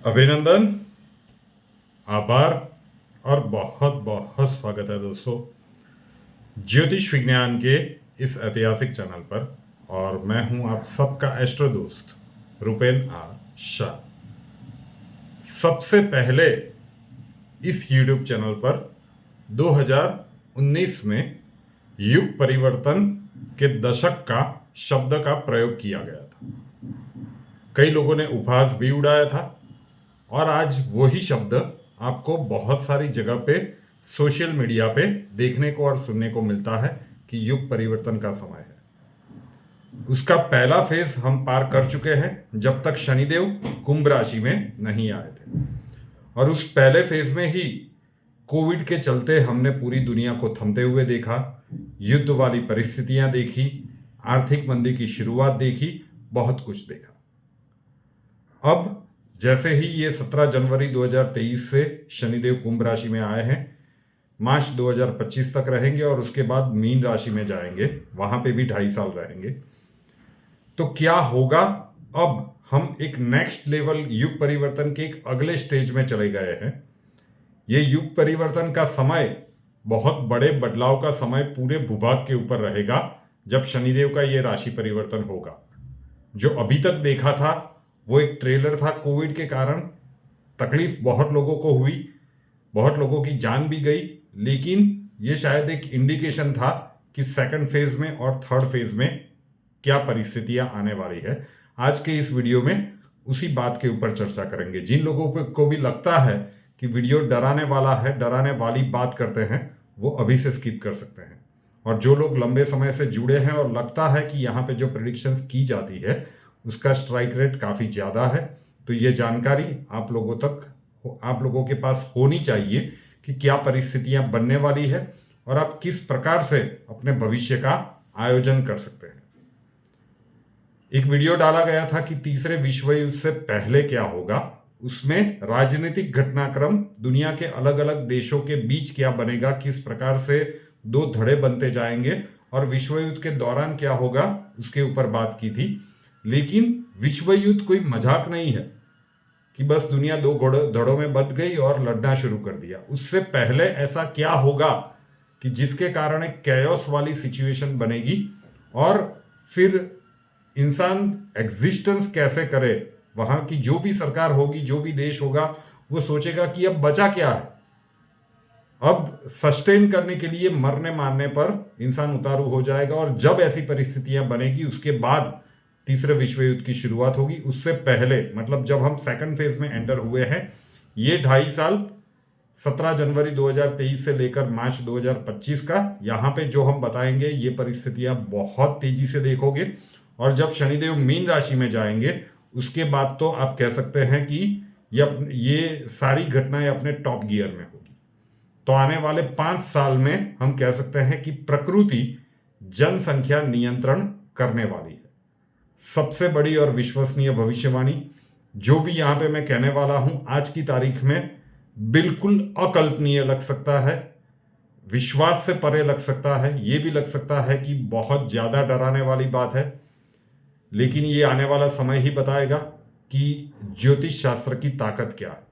अभिनंदन, आभार और बहुत बहुत स्वागत है दोस्तों ज्योतिष विज्ञान के इस ऐतिहासिक चैनल पर। और मैं हूं आप सबका एस्ट्रो दोस्त रुपेन आर शाह। सबसे पहले इस YouTube चैनल पर 2019 में युग परिवर्तन के दशक का शब्द का प्रयोग किया गया था। कई लोगों ने उपहास भी उड़ाया था और आज वही शब्द आपको बहुत सारी जगह पे सोशल मीडिया पे देखने को और सुनने को मिलता है कि युग परिवर्तन का समय है। उसका पहला फेज हम पार कर चुके हैं जब तक शनिदेव कुंभ राशि में नहीं आए थे, और उस पहले फेज में ही कोविड के चलते हमने पूरी दुनिया को थमते हुए देखा, युद्ध वाली परिस्थितियां देखी, आर्थिक मंदी की शुरुआत देखी, बहुत कुछ देखा। अब जैसे ही ये 17 जनवरी 2023 से शनिदेव कुंभ राशि में आए हैं, मार्च 2025 तक रहेंगे और उसके बाद मीन राशि में जाएंगे, वहां पे भी 2.5 साल रहेंगे। तो क्या होगा? अब हम एक नेक्स्ट लेवल युग परिवर्तन के एक अगले स्टेज में चले गए हैं। ये युग परिवर्तन का समय बहुत बड़े बदलाव का समय पूरे भूभाग के ऊपर रहेगा जब शनिदेव का ये राशि परिवर्तन होगा। जो अभी तक देखा था वो एक ट्रेलर था। कोविड के कारण तकलीफ बहुत लोगों को हुई, बहुत लोगों की जान भी गई, लेकिन ये शायद एक इंडिकेशन था कि सेकंड फेज में और थर्ड फेज में क्या परिस्थितियां आने वाली है। आज के इस वीडियो में उसी बात के ऊपर चर्चा करेंगे। जिन लोगों को भी लगता है कि वीडियो डराने वाला है, डराने वाली बात करते हैं, वो अभी से स्किप कर सकते हैं। और जो लोग लंबे समय से जुड़े हैं और लगता है कि यहाँ पे जो प्रेडिक्शंस की जाती है उसका स्ट्राइक रेट काफ़ी ज़्यादा है, तो ये जानकारी आप लोगों के पास होनी चाहिए कि क्या परिस्थितियां बनने वाली है और आप किस प्रकार से अपने भविष्य का आयोजन कर सकते हैं। एक वीडियो डाला गया था कि तीसरे विश्व युद्ध से पहले क्या होगा। उसमें राजनीतिक घटनाक्रम दुनिया के अलग अलग देशों के बीच क्या बनेगा, किस प्रकार से दो धड़े बनते जाएंगे और विश्व युद्ध के दौरान क्या होगा, उसके ऊपर बात की थी। लेकिन विश्व युद्ध कोई मजाक नहीं है कि बस दुनिया दो धड़ों में बंट गई और लड़ना शुरू कर दिया। उससे पहले ऐसा क्या होगा कि जिसके कारण एक कैओस वाली सिचुएशन बनेगी और फिर इंसान एग्जिस्टेंस कैसे करे। वहां की जो भी सरकार होगी, जो भी देश होगा, वो सोचेगा कि अब बचा क्या है। अब सस्टेन करने के लिए मरने मारने पर इंसान उतारू हो जाएगा, और जब ऐसी परिस्थितियां बनेगी उसके बाद तीसरे विश्व युद्ध की शुरुआत होगी। उससे पहले मतलब जब हम सेकंड फेज में एंटर हुए हैं, ये 2.5 साल 17 जनवरी 2023 से लेकर मार्च 2025 का, यहाँ पे जो हम बताएंगे ये परिस्थितियां बहुत तेजी से देखोगे। और जब शनिदेव मीन राशि में जाएंगे उसके बाद तो आप कह सकते हैं कि ये सारी घटनाएं अपने टॉप गियर में होगी। तो आने वाले 5 साल में हम कह सकते हैं कि प्रकृति जनसंख्या नियंत्रण करने वाली है। सबसे बड़ी और विश्वसनीय भविष्यवाणी जो भी यहां पे मैं कहने वाला हूं आज की तारीख में बिल्कुल अकल्पनीय लग सकता है, विश्वास से परे लग सकता है, ये भी लग सकता है कि बहुत ज्यादा डराने वाली बात है। लेकिन ये आने वाला समय ही बताएगा कि ज्योतिष शास्त्र की ताकत क्या है।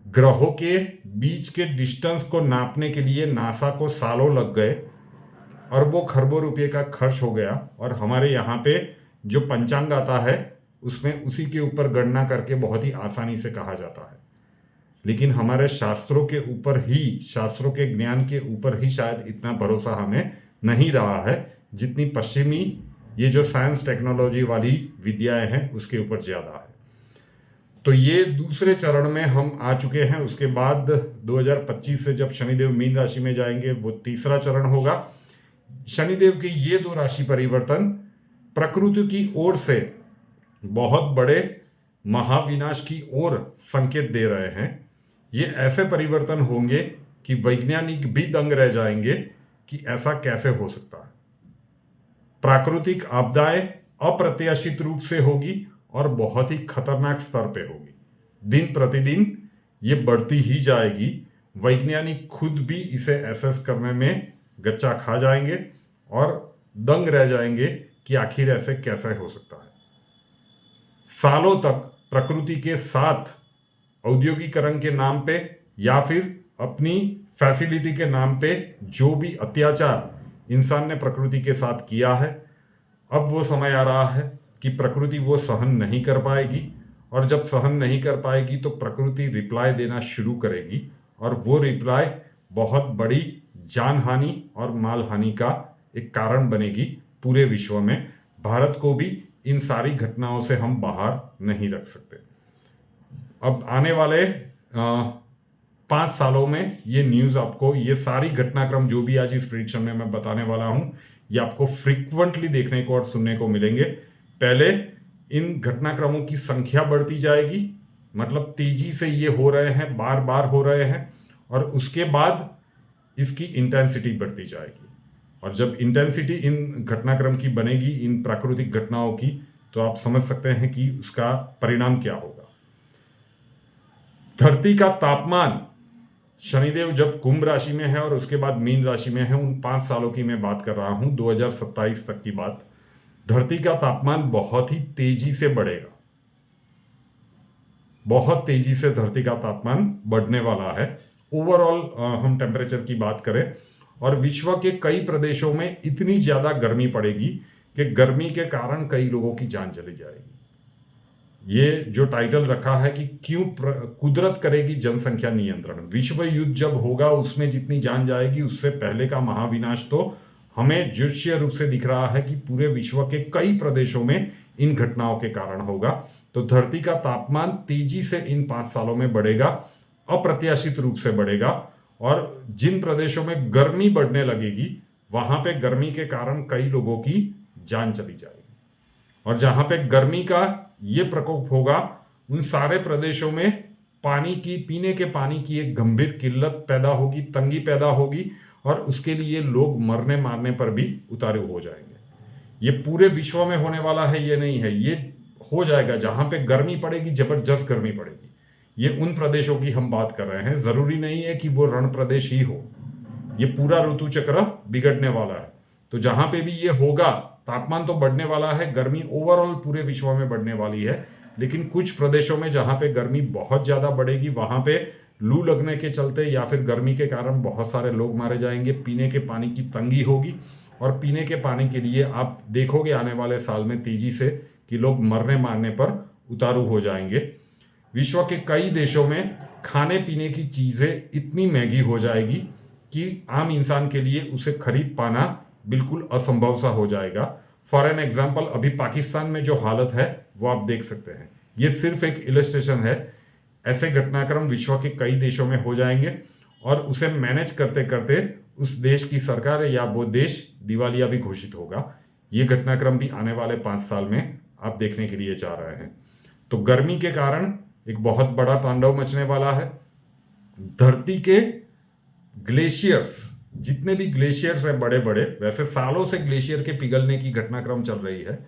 ग्रहों के बीच के डिस्टेंस को नापने के लिए नासा को सालों लग गए, अरबों खरबों रुपये का खर्च हो गया, और हमारे यहाँ पे जो पंचांग आता है उसमें उसी के ऊपर गणना करके बहुत ही आसानी से कहा जाता है। लेकिन हमारे शास्त्रों के ऊपर ही, शास्त्रों के ज्ञान के ऊपर ही शायद इतना भरोसा हमें नहीं रहा है जितनी पश्चिमी ये जो साइंस टेक्नोलॉजी वाली विद्याएं हैं उसके ऊपर ज़्यादा है। तो ये दूसरे चरण में हम आ चुके हैं। उसके बाद 2025 से जब शनिदेव मीन राशि में जाएंगे वो तीसरा चरण होगा। शनिदेव के ये 2 राशि परिवर्तन प्रकृति की ओर से बहुत बड़े महाविनाश की ओर संकेत दे रहे हैं। ये ऐसे परिवर्तन होंगे कि वैज्ञानिक भी दंग रह जाएंगे कि ऐसा कैसे हो सकता है। प्राकृतिक आपदाएं अप्रत्याशित रूप से होगी और बहुत ही खतरनाक स्तर पे होगी। दिन प्रतिदिन ये बढ़ती ही जाएगी। वैज्ञानिक खुद भी इसे एसेस करने में गच्चा खा जाएंगे और दंग रह जाएंगे कि आखिर ऐसे कैसे हो सकता है। सालों तक प्रकृति के साथ औद्योगिकरण के नाम पे या फिर अपनी फैसिलिटी के नाम पे जो भी अत्याचार इंसान ने प्रकृति के साथ किया है, अब वो समय आ रहा है कि प्रकृति वो सहन नहीं कर पाएगी, और जब सहन नहीं कर पाएगी तो प्रकृति रिप्लाई देना शुरू करेगी, और वो रिप्लाई बहुत बड़ी जानहानि और मालहानि का एक कारण बनेगी पूरे विश्व में। भारत को भी इन सारी घटनाओं से हम बाहर नहीं रख सकते। अब आने वाले 5 सालों में ये न्यूज़ आपको, ये सारी घटनाक्रम जो भी आज इस प्रेडिक्शन में मैं बताने वाला हूँ, ये आपको फ्रीक्वेंटली देखने को और सुनने को मिलेंगे। पहले इन घटनाक्रमों की संख्या बढ़ती जाएगी, मतलब तेजी से ये हो रहे हैं, बार बार हो रहे हैं, और उसके बाद इसकी इंटेंसिटी बढ़ती जाएगी। और जब इंटेंसिटी इन घटनाक्रम की बनेगी, इन प्राकृतिक घटनाओं की, तो आप समझ सकते हैं कि उसका परिणाम क्या होगा। धरती का तापमान, शनिदेव जब कुंभ राशि में है और उसके बाद मीन राशि में है, उन 5 सालों की मैं बात कर रहा हूं, 2027 तक की बात। धरती का तापमान बहुत ही तेजी से बढ़ेगा, बहुत तेजी से धरती का तापमान बढ़ने वाला है। ओवरऑल हम टेम्परेचर की बात करें, और विश्व के कई प्रदेशों में इतनी ज्यादा गर्मी पड़ेगी कि गर्मी के कारण कई लोगों की जान चली जाएगी। ये जो टाइटल रखा है कि क्यों कुदरत करेगी जनसंख्या नियंत्रण। विश्व युद्ध जब होगा उसमें जितनी जान जाएगी, उससे पहले का महाविनाश तो हमें दृश्य रूप से दिख रहा है कि पूरे विश्व के कई प्रदेशों में इन घटनाओं के कारण होगा। तो धरती का तापमान तेजी से इन 5 सालों में बढ़ेगा, अप्रत्याशित रूप से बढ़ेगा, और जिन प्रदेशों में गर्मी बढ़ने लगेगी वहां पे गर्मी के कारण कई लोगों की जान चली जाएगी। और जहां पे गर्मी का ये प्रकोप होगा, उन सारे प्रदेशों में पानी की, पीने के पानी की एक गंभीर किल्लत पैदा होगी, तंगी पैदा होगी, और उसके लिए लोग मरने मारने पर भी उतारू हो जाएंगे। ये पूरे विश्व में होने वाला है, ये नहीं है, ये हो जाएगा। जहां पे गर्मी पड़ेगी, जबरदस्त गर्मी पड़ेगी, ये उन प्रदेशों की हम बात कर रहे हैं। जरूरी नहीं है कि वो रण प्रदेश ही हो, ये पूरा ऋतु चक्र बिगड़ने वाला है। तो जहां पे भी ये होगा, तापमान तो बढ़ने वाला है, गर्मी ओवरऑल पूरे विश्व में बढ़ने वाली है, लेकिन कुछ प्रदेशों में जहां पे गर्मी बहुत ज्यादा बढ़ेगी, वहां पे लू लगने के चलते या फिर गर्मी के कारण बहुत सारे लोग मारे जाएंगे, पीने के पानी की तंगी होगी, और पीने के पानी के लिए आप देखोगे आने वाले साल में तेजी से कि लोग मरने मारने पर उतारू हो जाएंगे। विश्व के कई देशों में खाने पीने की चीजें इतनी महंगी हो जाएगी कि आम इंसान के लिए उसे खरीद पाना बिल्कुल असंभव सा हो जाएगा। फॉर एन एग्जाम्पल, अभी पाकिस्तान में जो हालत है वो आप देख सकते हैं। ये सिर्फ एक इलस्ट्रेशन है। ऐसे घटनाक्रम विश्व के कई देशों में हो जाएंगे, और उसे मैनेज करते करते उस देश की सरकार या वो देश दिवालिया भी घोषित होगा। ये घटनाक्रम भी आने वाले 5 साल में आप देखने के लिए जा रहे हैं। तो गर्मी के कारण एक बहुत बड़ा तांडव मचने वाला है। धरती के ग्लेशियर्स, जितने भी ग्लेशियर्स हैं बड़े बड़े, वैसे सालों से ग्लेशियर के पिघलने की घटनाक्रम चल रही है।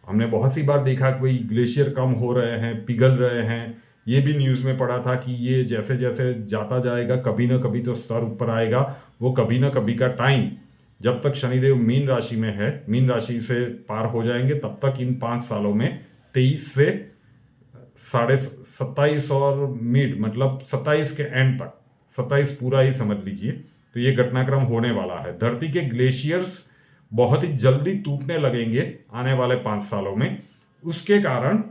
हमने बहुत सी बार देखा कि भाई ग्लेशियर कम हो रहे हैं, पिघल रहे हैं। ये भी न्यूज़ में पढ़ा था कि ये जैसे जैसे जाता जाएगा, कभी ना कभी तो स्तर ऊपर आएगा। वो कभी ना कभी का टाइम, जब तक शनिदेव मीन राशि में है, मीन राशि से पार हो जाएंगे, तब तक इन 5 सालों में 23 से 27.5 और मिड, मतलब 27 के एंड तक, 27 पूरा ही समझ लीजिए, तो ये घटनाक्रम होने वाला है। धरती के ग्लेशियर्स बहुत ही जल्दी टूटने लगेंगे आने वाले 5 सालों में। उसके कारण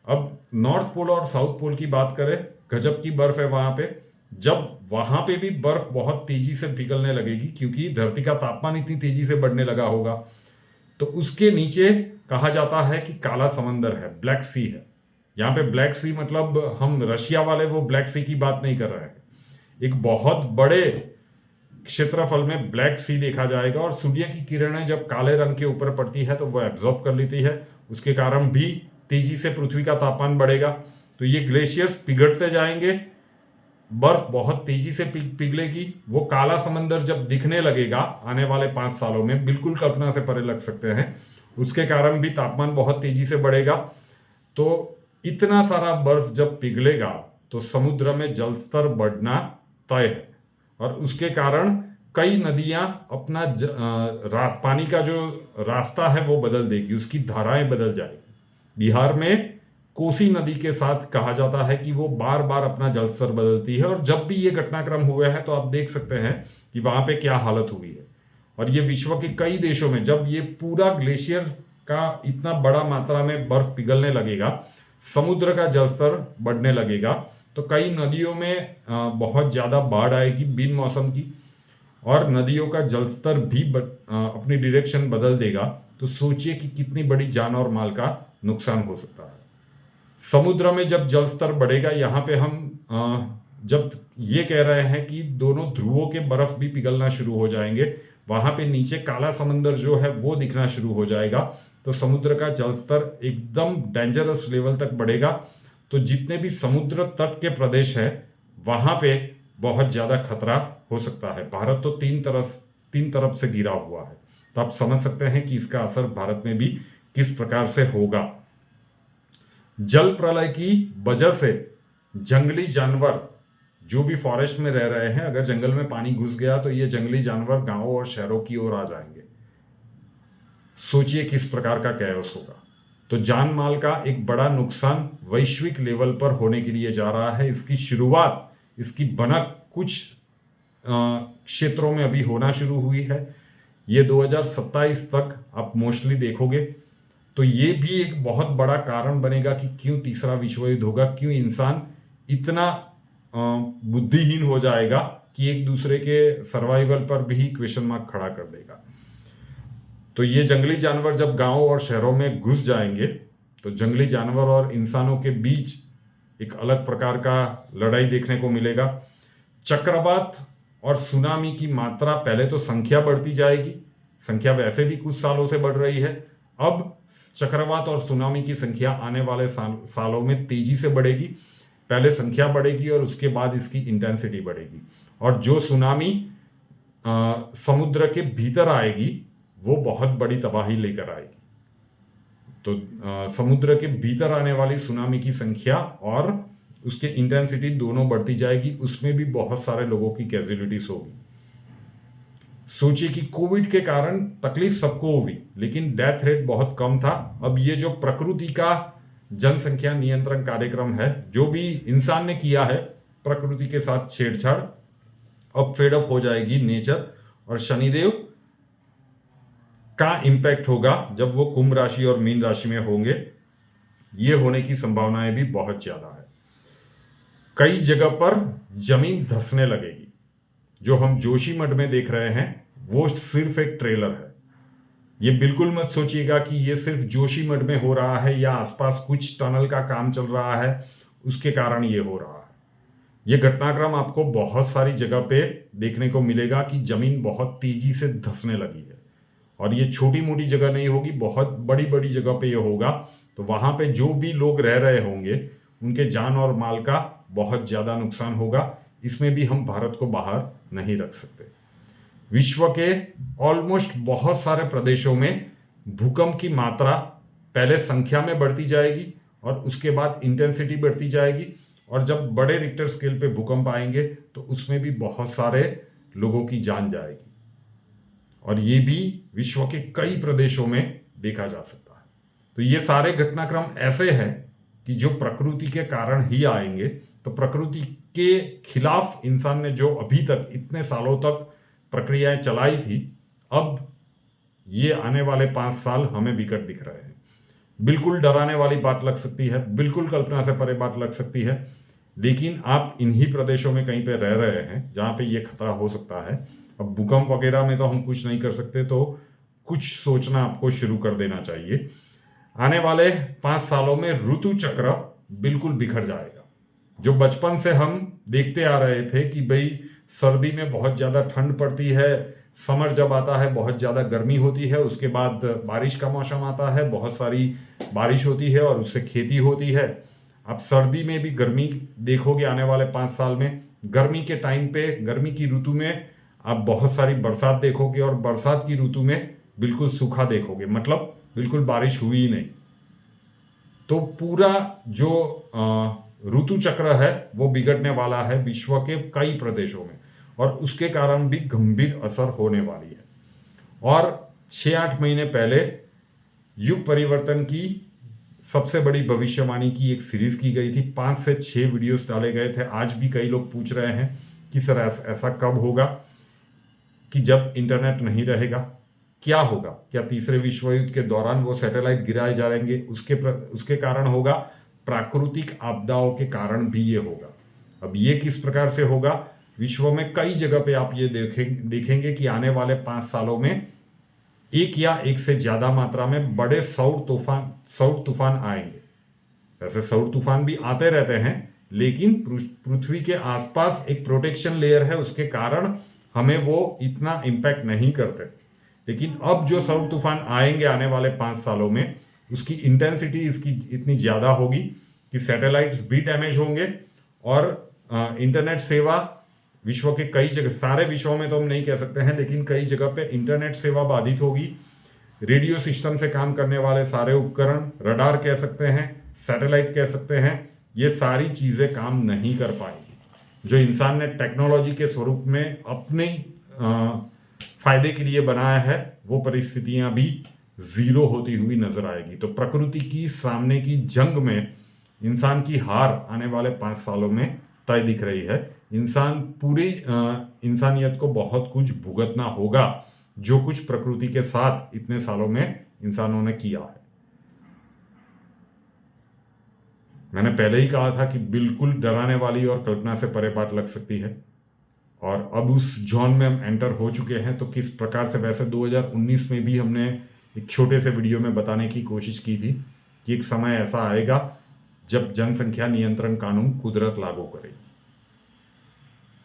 अब नॉर्थ पोल और साउथ पोल की बात करें, गजब की बर्फ है वहां पे। जब वहां पे भी बर्फ बहुत तेजी से पिघलने लगेगी, क्योंकि धरती का तापमान इतनी तेजी से बढ़ने लगा होगा, तो उसके नीचे कहा जाता है कि काला समंदर है, ब्लैक सी है। यहाँ पे ब्लैक सी मतलब हम रशिया वाले वो ब्लैक सी की बात नहीं कर रहे हैं। एक बहुत बड़े क्षेत्रफल में ब्लैक सी देखा जाएगा, और सूर्य की किरणें जब काले रंग के ऊपर पड़ती है तो वह एब्जॉर्ब कर लेती है। उसके कारण भी तेजी से पृथ्वी का तापमान बढ़ेगा। तो ये ग्लेशियर्स पिघलते जाएंगे, बर्फ बहुत तेजी से पिघलेगी। वो काला समंदर जब दिखने लगेगा आने वाले 5 सालों में, बिल्कुल कल्पना से परे लग सकते हैं। उसके कारण भी तापमान बहुत तेजी से बढ़ेगा। तो इतना सारा बर्फ जब पिघलेगा तो समुद्र में जलस्तर बढ़ना तय है, और उसके कारण कई नदियां अपना पानी का जो रास्ता है वो बदल देगी, उसकी धाराएं बदल जाएगी। बिहार में कोसी नदी के साथ कहा जाता है कि वो बार बार अपना जलस्तर बदलती है, और जब भी ये घटनाक्रम हुआ है तो आप देख सकते हैं कि वहां पे क्या हालत हुई है। और ये विश्व के कई देशों में जब ये पूरा ग्लेशियर का इतना बड़ा मात्रा में बर्फ पिघलने लगेगा, समुद्र का जलस्तर बढ़ने लगेगा, तो कई नदियों में बहुत ज़्यादा बाढ़ आएगी बिन मौसम की, और नदियों का जलस्तर भी अपनी डायरेक्शन बदल देगा। तो सोचिए कि कितनी बड़ी जान और माल का नुकसान हो सकता है। समुद्र में जब जलस्तर बढ़ेगा, यहाँ पे हम जब ये कह रहे हैं कि दोनों ध्रुवों के बर्फ भी पिघलना शुरू हो जाएंगे, वहां पे नीचे काला समंदर जो है वो दिखना शुरू हो जाएगा, तो समुद्र का जलस्तर एकदम डेंजरस लेवल तक बढ़ेगा। तो जितने भी समुद्र तट के प्रदेश है वहां पे बहुत ज्यादा खतरा हो सकता है। भारत तो तीन तरफ से घिरा हुआ है, तो आप समझ सकते हैं कि इसका असर भारत में भी किस प्रकार से होगा। जल प्रलय की वजह से जंगली जानवर जो भी फॉरेस्ट में रह रहे हैं, अगर जंगल में पानी घुस गया तो ये जंगली जानवर गांवों और शहरों की ओर आ जाएंगे। सोचिए किस प्रकार का कैओस होगा। तो जान माल का एक बड़ा नुकसान वैश्विक लेवल पर होने के लिए जा रहा है। इसकी शुरुआत, इसकी बनक कुछ क्षेत्रों में अभी होना शुरू हुई है। ये 2027 तक आप मोस्टली देखोगे। तो ये भी एक बहुत बड़ा कारण बनेगा कि क्यों तीसरा विश्व युद्ध होगा, क्यों इंसान इतना बुद्धिहीन हो जाएगा कि एक दूसरे के सर्वाइवल पर भी क्वेश्चन मार्क खड़ा कर देगा। तो ये जंगली जानवर जब गांवों और शहरों में घुस जाएंगे तो जंगली जानवर और इंसानों के बीच एक अलग प्रकार का लड़ाई देखने को मिलेगा। चक्रवात और सुनामी की मात्रा, पहले तो संख्या बढ़ती जाएगी, संख्या वैसे भी कुछ सालों से बढ़ रही है, अब चक्रवात और सुनामी की संख्या आने वाले सालों में तेजी से बढ़ेगी। पहले संख्या बढ़ेगी और उसके बाद इसकी इंटेंसिटी बढ़ेगी, और जो सुनामी समुद्र के भीतर आएगी वो बहुत बड़ी तबाही लेकर आएगी। तो समुद्र के भीतर आने वाली सुनामी की संख्या और उसके इंटेंसिटी दोनों बढ़ती जाएगी, उसमें भी बहुत सारे लोगों की कैजुअलिटीज होगी। सोचिए कि कोविड के कारण तकलीफ सबको हुई, लेकिन डेथ रेट बहुत कम था। अब ये जो प्रकृति का जनसंख्या नियंत्रण कार्यक्रम है, जो भी इंसान ने किया है प्रकृति के साथ छेड़छाड़, अब फेड अप हो जाएगी नेचर, और शनिदेव का इंपैक्ट होगा जब वो कुंभ राशि और मीन राशि में होंगे। ये होने की संभावनाएं भी बहुत ज्यादा है। कई जगह पर जमीन धंसने लगेगी। जो हम जोशीमठ में देख रहे हैं वो सिर्फ एक ट्रेलर है। ये बिल्कुल मत सोचिएगा कि ये सिर्फ जोशीमठ में हो रहा है या आसपास कुछ टनल का काम चल रहा है उसके कारण ये हो रहा है। ये घटनाक्रम आपको बहुत सारी जगह पे देखने को मिलेगा कि जमीन बहुत तेजी से धंसने लगी है, और ये छोटी मोटी जगह नहीं होगी, बहुत बड़ी बड़ी जगह पे ये होगा। तो वहां पे जो भी लोग रह रहे होंगे उनके जान और माल का बहुत ज्यादा नुकसान होगा। इसमें भी हम भारत को बाहर नहीं रख सकते। विश्व के ऑलमोस्ट बहुत सारे प्रदेशों में भूकंप की मात्रा पहले संख्या में बढ़ती जाएगी और उसके बाद इंटेंसिटी बढ़ती जाएगी, और जब बड़े रिक्टर स्केल पे भूकंप आएंगे तो उसमें भी बहुत सारे लोगों की जान जाएगी, और ये भी विश्व के कई प्रदेशों में देखा जा सकता है। तो ये सारे घटनाक्रम ऐसे हैं कि जो प्रकृति के कारण ही आएंगे। तो प्रकृति के खिलाफ इंसान ने जो अभी तक इतने सालों तक प्रक्रियाएं चलाई थी, अब ये आने वाले 5 साल हमें विकट दिख रहे हैं। बिल्कुल डराने वाली बात लग सकती है, बिल्कुल कल्पना से परे बात लग सकती है, लेकिन आप इन्हीं प्रदेशों में कहीं पे रह रहे हैं जहां पे ये खतरा हो सकता है। अब भूकंप वगैरह में तो हम कुछ नहीं कर सकते, तो कुछ सोचना आपको शुरू कर देना चाहिए। आने वाले 5 सालों में ऋतु चक्र बिल्कुल बिखर जाएगा। जो बचपन से हम देखते आ रहे थे कि भाई सर्दी में बहुत ज़्यादा ठंड पड़ती है, समर जब आता है बहुत ज़्यादा गर्मी होती है, उसके बाद बारिश का मौसम आता है, बहुत सारी बारिश होती है और उससे खेती होती है। अब सर्दी में भी गर्मी देखोगे आने वाले 5 साल में। गर्मी के टाइम पे, गर्मी की ऋतु में आप बहुत सारी बरसात देखोगे, और बरसात की ऋतु में बिल्कुल सूखा देखोगे, मतलब बिल्कुल बारिश हुई ही नहीं। तो पूरा जो ऋतु चक्र है वो बिगड़ने वाला है विश्व के कई प्रदेशों में, और उसके कारण भी गंभीर असर होने वाली है। और 6-8 महीने पहले युग परिवर्तन की सबसे बड़ी भविष्यवाणी की एक सीरीज की गई थी, 5 से 6 वीडियोस डाले गए थे। आज भी कई लोग पूछ रहे हैं कि सर ऐसा कब होगा कि जब इंटरनेट नहीं रहेगा, क्या होगा? क्या तीसरे विश्व युद्ध के दौरान वो सैटेलाइट गिराए जाएंगे? उसके कारण होगा, प्राकृतिक आपदाओं के कारण भी ये होगा। अब ये किस प्रकार से होगा? विश्व में कई जगह पे आप ये देखेंगे कि आने वाले 5 सालों में एक या एक से ज्यादा मात्रा में बड़े सौर तूफान आएंगे। वैसे सौर तूफान भी आते रहते हैं, लेकिन पृथ्वी के आसपास एक प्रोटेक्शन लेयर है, उसके कारण हमें वो इतना इम्पैक्ट नहीं करते। लेकिन अब जो सौर तूफान आएंगे आने वाले 5 सालों में, उसकी इंटेंसिटी इसकी इतनी ज़्यादा होगी कि सैटेलाइट्स भी डैमेज होंगे और इंटरनेट सेवा विश्व के कई जगह, सारे विश्व में तो हम नहीं कह सकते हैं, लेकिन कई जगह पे इंटरनेट सेवा बाधित होगी। रेडियो सिस्टम से काम करने वाले सारे उपकरण, रडार कह सकते हैं, सैटेलाइट कह सकते हैं, ये सारी चीज़ें काम नहीं कर पाएगी। जो इंसान ने टेक्नोलॉजी के स्वरूप में अपने फायदे के लिए बनाया है, वो परिस्थितियां भी जीरो होती हुई नजर आएगी। तो प्रकृति की सामने की जंग में इंसान की हार आने वाले 5 सालों में तय दिख रही है। पूरी इंसानियत को बहुत कुछ भुगतना होगा, जो कुछ प्रकृति के साथ इतने सालों में इंसानों ने किया है। मैंने पहले ही कहा था कि बिल्कुल डराने वाली और कल्पना से परे बात लग सकती है, और अब उस जोन में हम एंटर हो चुके हैं। तो किस प्रकार से, वैसे 2019 में भी हमने एक छोटे से वीडियो में बताने की कोशिश की थी कि एक समय ऐसा आएगा जब जनसंख्या नियंत्रण कानून कुदरत लागू करेगी।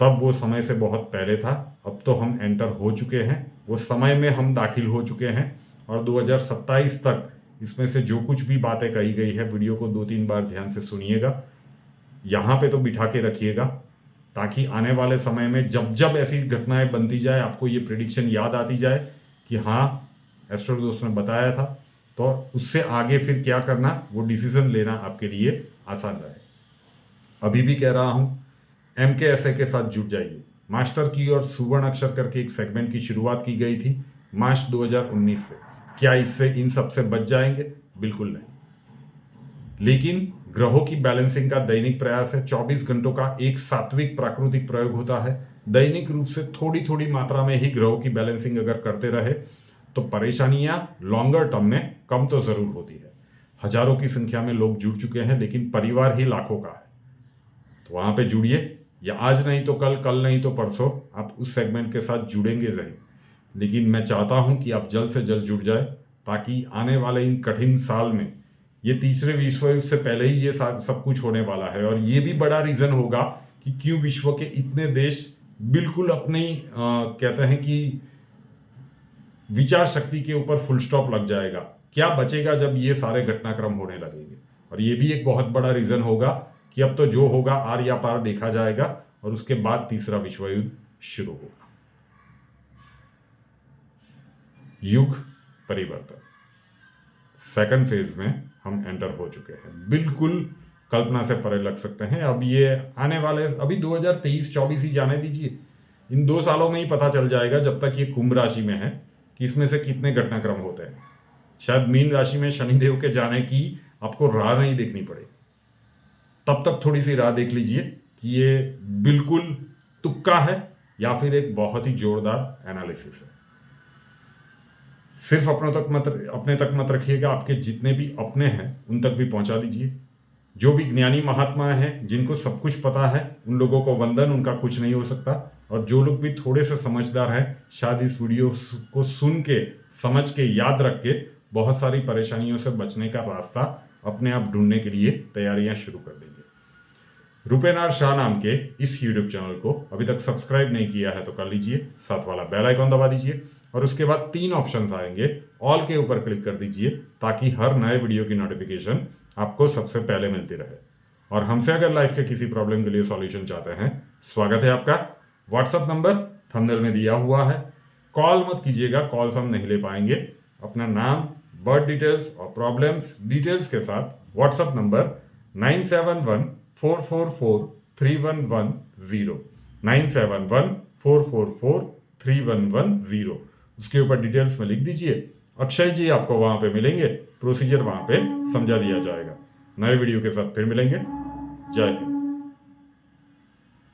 तब वो समय से बहुत पहले था, अब तो हम एंटर हो चुके हैं, वो समय में हम दाखिल हो चुके हैं। और 2027 तक इसमें से जो कुछ भी बातें कही गई है, वीडियो को 2-3 बार ध्यान से सुनिएगा, यहाँ पे तो बिठा के रखिएगा, ताकि आने वाले समय में जब जब ऐसी घटनाएं बनती जाए, आपको ये प्रिडिक्शन याद आती जाए कि हाँ, एस्ट्रो दोस्त ने बताया था, तो उससे आगे फिर क्या करना, वो डिसीजन लेना आपके लिए आसान रहे। अभी भी कह रहा हूँ, MKSA के साथ जुड़ जाइए। मास्टर की और सुवर्ण अक्षर करके एक सेगमेंट की शुरुआत की गई थी मार्च 2019 से। क्या इससे इन सब से बच जाएंगे? बिल्कुल नहीं। लेकिन ग्रहों की बैलेंसिंग का दैनिक प्रयास है। 24 घंटों का एक सात्विक प्राकृतिक प्रयोग होता है। दैनिक रूप से थोड़ी थोड़ी मात्रा में ही ग्रहों की बैलेंसिंग अगर करते रहे तो परेशानियां लॉन्गर टर्म में कम तो जरूर होती है। हजारों की संख्या में लोग जुड़ चुके हैं, लेकिन परिवार ही लाखों का है। तो वहां पे जुड़िए, या आज नहीं तो कल, कल नहीं तो परसों आप उस सेगमेंट के साथ जुड़ेंगे जरूर। लेकिन मैं चाहता हूं कि आप जल्द से जल्द जुड़ जाए, ताकि आने वाले इन कठिन साल में, ये तीसरे विश्व युद्ध से पहले ही ये सब कुछ होने वाला है। और ये भी बड़ा रीजन होगा कि क्यों विश्व के इतने देश बिल्कुल अपनी कहते हैं कि विचार शक्ति के ऊपर फुल स्टॉप लग जाएगा। क्या बचेगा जब ये सारे घटनाक्रम होने लगेंगे? और ये भी एक बहुत बड़ा रीजन होगा कि अब तो जो होगा आर या पार देखा जाएगा, और उसके बाद तीसरा विश्व युद्ध शुरू होगा। युग परिवर्तन सेकंड फेज में हम एंटर हो चुके हैं। बिल्कुल कल्पना से परे लग सकते हैं। अब ये आने वाले, अभी 2023-24 ही जाने दीजिए, इन 2 सालों में ही पता चल जाएगा, जब तक ये कुंभ राशि में है, कि इसमें से कितने घटनाक्रम होते हैं। शायद मीन राशि में शनिदेव के जाने की आपको राह नहीं देखनी पड़े, तब तक थोड़ी सी राह देख लीजिए कि ये बिल्कुल तुक्का है या फिर एक बहुत ही जोरदार एनालिसिस है। सिर्फ अपने तक मत रखिएगा, आपके जितने भी अपने हैं उन तक भी पहुंचा दीजिए। जो भी ज्ञानी महात्मा हैं, जिनको सब कुछ पता है, उन लोगों को वंदन, उनका कुछ नहीं हो सकता। और जो लोग भी थोड़े से समझदार हैं, शायद इस वीडियो को सुन के, समझ के, याद रख के बहुत सारी परेशानियों से बचने का रास्ता अपने आप ढूंढने के लिए तैयारियां शुरू कर देंगे। रुपेनार शाह नाम के इस यूट्यूब चैनल को अभी तक सब्सक्राइब नहीं किया है तो कर लीजिए, साथ वाला बेल आइकॉन दबा दीजिए, और उसके बाद 3 ऑप्शंस आएंगे, ऑल के ऊपर क्लिक कर दीजिए, ताकि हर नए वीडियो की नोटिफिकेशन आपको सबसे पहले मिलती रहे। और हमसे अगर लाइफ के किसी प्रॉब्लम के लिए सॉल्यूशन चाहते हैं, स्वागत है आपका। व्हाट्सएप नंबर थंबनेल में दिया हुआ है। कॉल मत कीजिएगा, कॉल्स हम नहीं ले पाएंगे। अपना नाम, बर्थ डिटेल्स और प्रॉब्लम्स डिटेल्स के साथ व्हाट्सएप नंबर 9714443110 9714443110, उसके ऊपर डिटेल्स में लिख दीजिए अक्षय जी आपको वहाँ पे मिलेंगे, प्रोसीजर वहाँ पे समझा दिया जाएगा। नए वीडियो के साथ फिर मिलेंगे। जय हिंद।